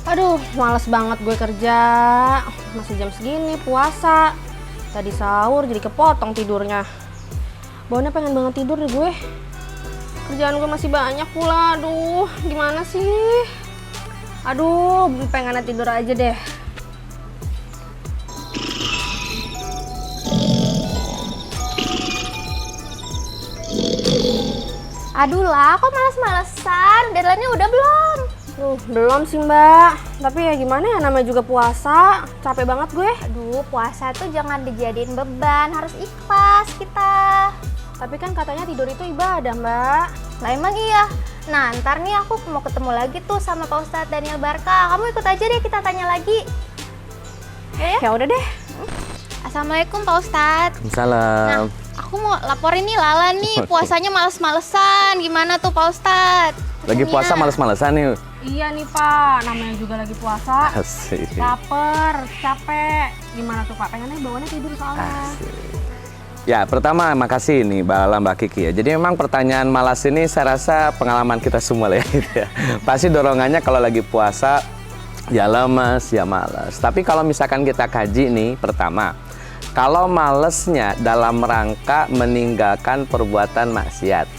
Aduh, males banget gue kerja. Masih jam segini puasa. Tadi sahur jadi kepotong tidurnya. Baunya pengen banget tidur deh gue. Kerjaan gue masih banyak pula. Aduh, gimana sih? Aduh, pengen tidur aja deh. Aduh lah, kok males-malesan? Deadline-nya udah belum? Belum sih mbak. Tapi ya gimana ya, namanya juga puasa. Capek banget gue. Aduh, puasa tuh jangan dijadiin beban, harus ikhlas kita. Tapi kan katanya tidur itu ibadah mbak. Lah emang iya? Nah, ntar nih aku mau ketemu lagi tuh sama Pak Ustadz Daniel Barka. Kamu ikut aja deh, kita tanya lagi. Ya udah deh. Assalamualaikum Pak Ustadz. Salam. Nah, aku mau laporin nih Lala nih, puasanya males-malesan. Gimana tuh Pak Ustadz? Lagi puasa males-malesan nih. Iya nih Pak, namanya juga lagi puasa. Asik. Laper, capek. Gimana tuh Pak? Pengennya bawaannya tidur soalnya. Asik. Ya, pertama makasih nih Mbak Lala, Mbak Kiki ya. Jadi memang pertanyaan malas ini saya rasa pengalaman kita semua lah ya, gitu ya. Pasti dorongannya kalau lagi puasa ya lemas, ya malas. Tapi kalau misalkan kita kaji nih, pertama, kalau malesnya dalam rangka meninggalkan perbuatan maksiat,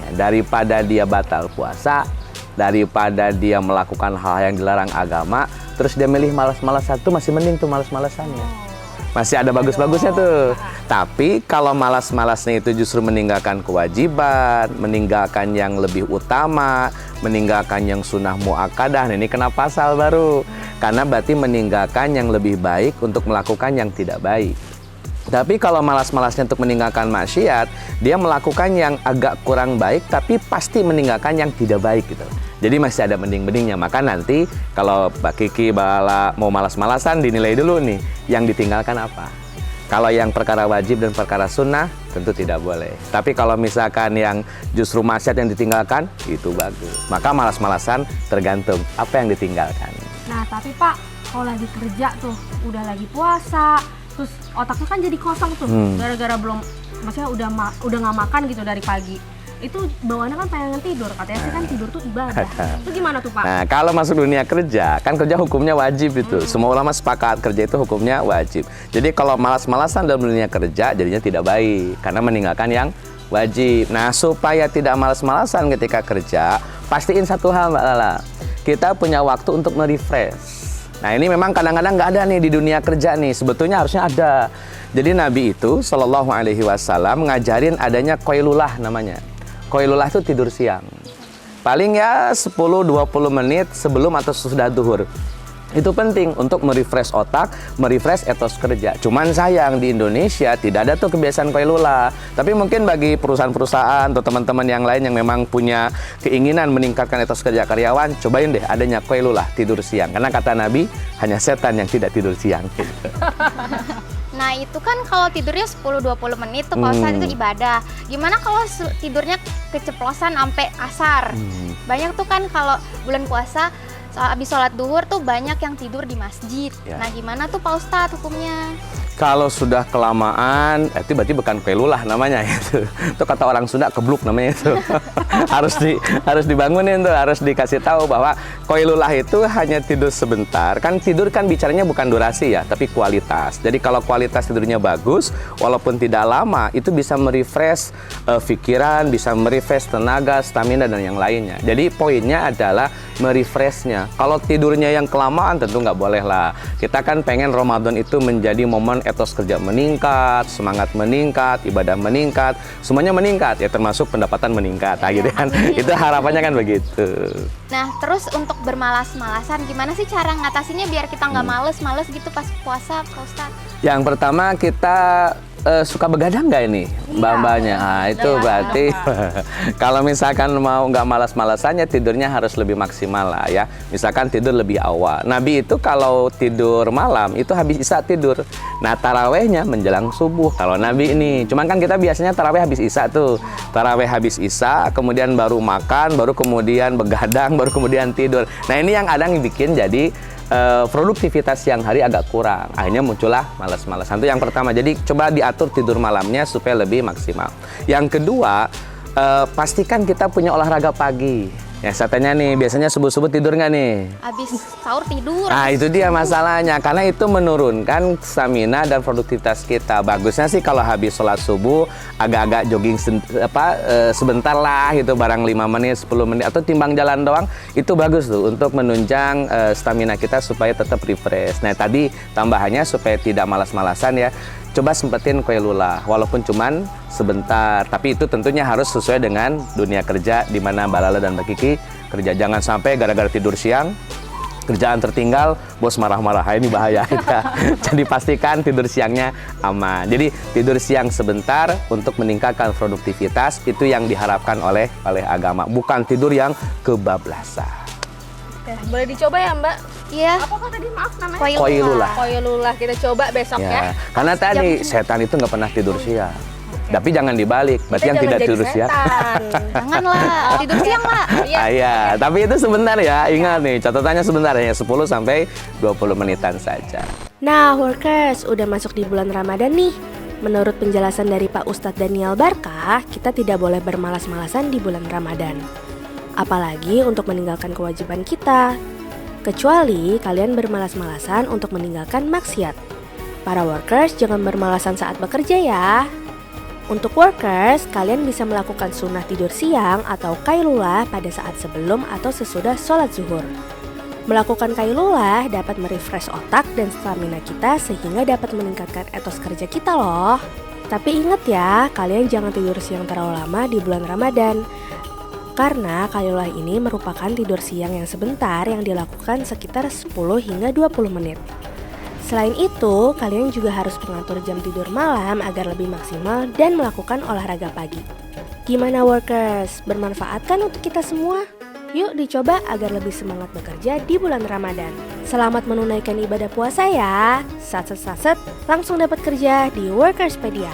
ya, daripada dia batal puasa, daripada dia melakukan hal yang dilarang agama, terus dia milih malas-malasan, tuh masih mending tuh malas-malasannya. Masih ada bagus-bagusnya tuh. Tapi kalau malas-malasnya itu justru meninggalkan kewajiban, meninggalkan yang lebih utama, meninggalkan yang sunnah muakkadah, nah ini kena pasal baru. Karena berarti meninggalkan yang lebih baik untuk melakukan yang tidak baik. Tapi kalau malas-malasnya untuk meninggalkan maksiat, dia melakukan yang agak kurang baik, tapi pasti meninggalkan yang tidak baik gitu. Jadi masih ada mending-mendingnya. Maka nanti kalau Mbak Kiki, Mbak Lala mau malas-malasan, dinilai dulu nih, yang ditinggalkan apa. Kalau yang perkara wajib dan perkara sunnah, tentu tidak boleh. Tapi kalau misalkan yang justru maksiat yang ditinggalkan, itu bagus. Maka malas-malasan tergantung apa yang ditinggalkan. Nah tapi Pak, kalau lagi kerja tuh, udah lagi puasa, terus otaknya kan jadi kosong tuh, gara-gara belum, maksudnya udah nggak makan gitu dari pagi. Itu bawaannya kan pengen tidur, katanya sih kan tidur tuh ibadah. Itu gimana tuh Pak? Nah, kalau masuk dunia kerja, kan kerja hukumnya wajib itu. Semua ulama sepakat kerja itu hukumnya wajib. Jadi kalau malas-malasan dalam dunia kerja, jadinya tidak baik. Karena meninggalkan yang wajib. Nah, supaya tidak malas-malasan ketika kerja, pastiin satu hal Mbak Lala. Kita punya waktu untuk merefresh. Nah, ini memang kadang-kadang nggak ada nih di dunia kerja nih. Sebetulnya harusnya ada. Jadi Nabi itu, Shallallahu Alaihi Wasallam, ngajarin adanya qailulah namanya. Qailulah itu tidur siang. Paling ya 10-20 menit sebelum atau sesudah zuhur. Itu penting untuk merefresh otak, merefresh etos kerja. Cuman sayang di Indonesia tidak ada tuh kebiasaan qailulah. Tapi mungkin bagi perusahaan-perusahaan atau teman-teman yang lain yang memang punya keinginan meningkatkan etos kerja karyawan, cobain deh adanya qailulah, tidur siang. Karena kata Nabi, hanya setan yang tidak tidur siang. Nah itu kan kalau tidurnya 10-20 menit tuh Pak Ustadz itu ibadah. Gimana kalau tidurnya keceplosan sampai asar? Banyak tuh kan kalau bulan puasa habis sholat duhur tuh banyak yang tidur di masjid. Ya. Nah gimana tuh Pak Ustadz hukumnya? Kalau sudah kelamaan, itu berarti bukan qailulah namanya itu. Itu kata orang Sunda kebluk namanya itu. harus dibangunin tuh, harus dikasih tahu bahwa qailulah itu hanya tidur sebentar. Kan tidur kan bicaranya bukan durasi ya, tapi kualitas. Jadi kalau kualitas tidurnya bagus, walaupun tidak lama, itu bisa merefresh pikiran, bisa merefresh tenaga, stamina dan yang lainnya. Jadi poinnya adalah merefreshnya. Kalau tidurnya yang kelamaan tentu nggak boleh lah. Kita kan pengen Ramadan itu menjadi momen etos kerja meningkat, semangat meningkat, ibadah meningkat, semuanya meningkat ya, termasuk pendapatan meningkat. Nah, gitu kan. Itu harapannya kan begitu. Nah terus untuk bermalas-malasan gimana sih cara ngatasinnya biar kita nggak males-males gitu pas puasa Pak Ustadz? Yang pertama kita suka begadang nggak ini mbak-mbaknya? Nah, itu berarti kalau misalkan mau nggak malas-malasannya tidurnya harus lebih maksimal lah ya. Misalkan tidur lebih awal. Nabi itu kalau tidur malam itu habis isya tidur. Nah tarawehnya menjelang subuh kalau Nabi ini. Cuman kan kita biasanya taraweh habis isya tuh. Taraweh habis isya, kemudian baru makan, baru kemudian begadang, baru kemudian tidur. Nah ini yang kadang bikin jadi produktivitas siang hari agak kurang. Akhirnya muncullah malas-malasan. Itu yang pertama. Jadi coba diatur tidur malamnya supaya lebih maksimal. Yang kedua, pastikan kita punya olahraga pagi. Yang saya tanya nih, biasanya subuh-subuh tidur nggak nih? Habis sahur tidur. Nah itu dia masalahnya, karena itu menurunkan stamina dan produktivitas kita. Bagusnya sih kalau habis sholat subuh agak-agak jogging sebentar lah gitu, barang 5 menit, 10 menit atau timbang jalan doang, itu bagus tuh untuk menunjang stamina kita supaya tetap refresh. Nah tadi tambahannya supaya tidak malas-malasan ya, coba sempetin Qailula walaupun cuman sebentar, tapi itu tentunya harus sesuai dengan dunia kerja di mana Mbak Lala dan Mbak Kiki kerja. Jangan sampai gara-gara tidur siang kerjaan tertinggal, bos marah-marah, ini bahaya ya. Jadi pastikan tidur siangnya aman. Jadi tidur siang sebentar untuk meningkatkan produktivitas, itu yang diharapkan oleh agama, bukan tidur yang kebablasan. Oke, boleh dicoba ya Mbak? Iya. Apa kok tadi maaf namanya? Qailula. Qailula, kita coba besok ya. Karena tadi setan itu nggak pernah tidur siang. Tapi jangan dibalik, berarti yang tidak tidur siang. Janganlah, tidur siang lah. Iya, tapi itu sebentar ya. Ingat nih, catatannya sebentar ya, 10 sampai 20 menitan saja. Nah, workers, udah masuk di bulan Ramadan nih. Menurut penjelasan dari Pak Ustadz Daniel Barkah, kita tidak boleh bermalas-malasan di bulan Ramadan. Apalagi untuk meninggalkan kewajiban kita. Kecuali kalian bermalas-malasan untuk meninggalkan maksiat. Para workers, jangan bermalasan saat bekerja ya. Untuk workers, kalian bisa melakukan sunnah tidur siang atau Qailula pada saat sebelum atau sesudah sholat zuhur. Melakukan Qailula dapat merefresh otak dan stamina kita sehingga dapat meningkatkan etos kerja kita loh. Tapi ingat ya, kalian jangan tidur siang terlalu lama di bulan Ramadan. Karena Qailula ini merupakan tidur siang yang sebentar yang dilakukan sekitar 10 hingga 20 menit. Selain itu, kalian juga harus mengatur jam tidur malam agar lebih maksimal dan melakukan olahraga pagi. Gimana workers? Bermanfaat kan untuk kita semua? Yuk dicoba agar lebih semangat bekerja di bulan Ramadan. Selamat menunaikan ibadah puasa ya. Satset langsung dapat kerja di Workerspedia.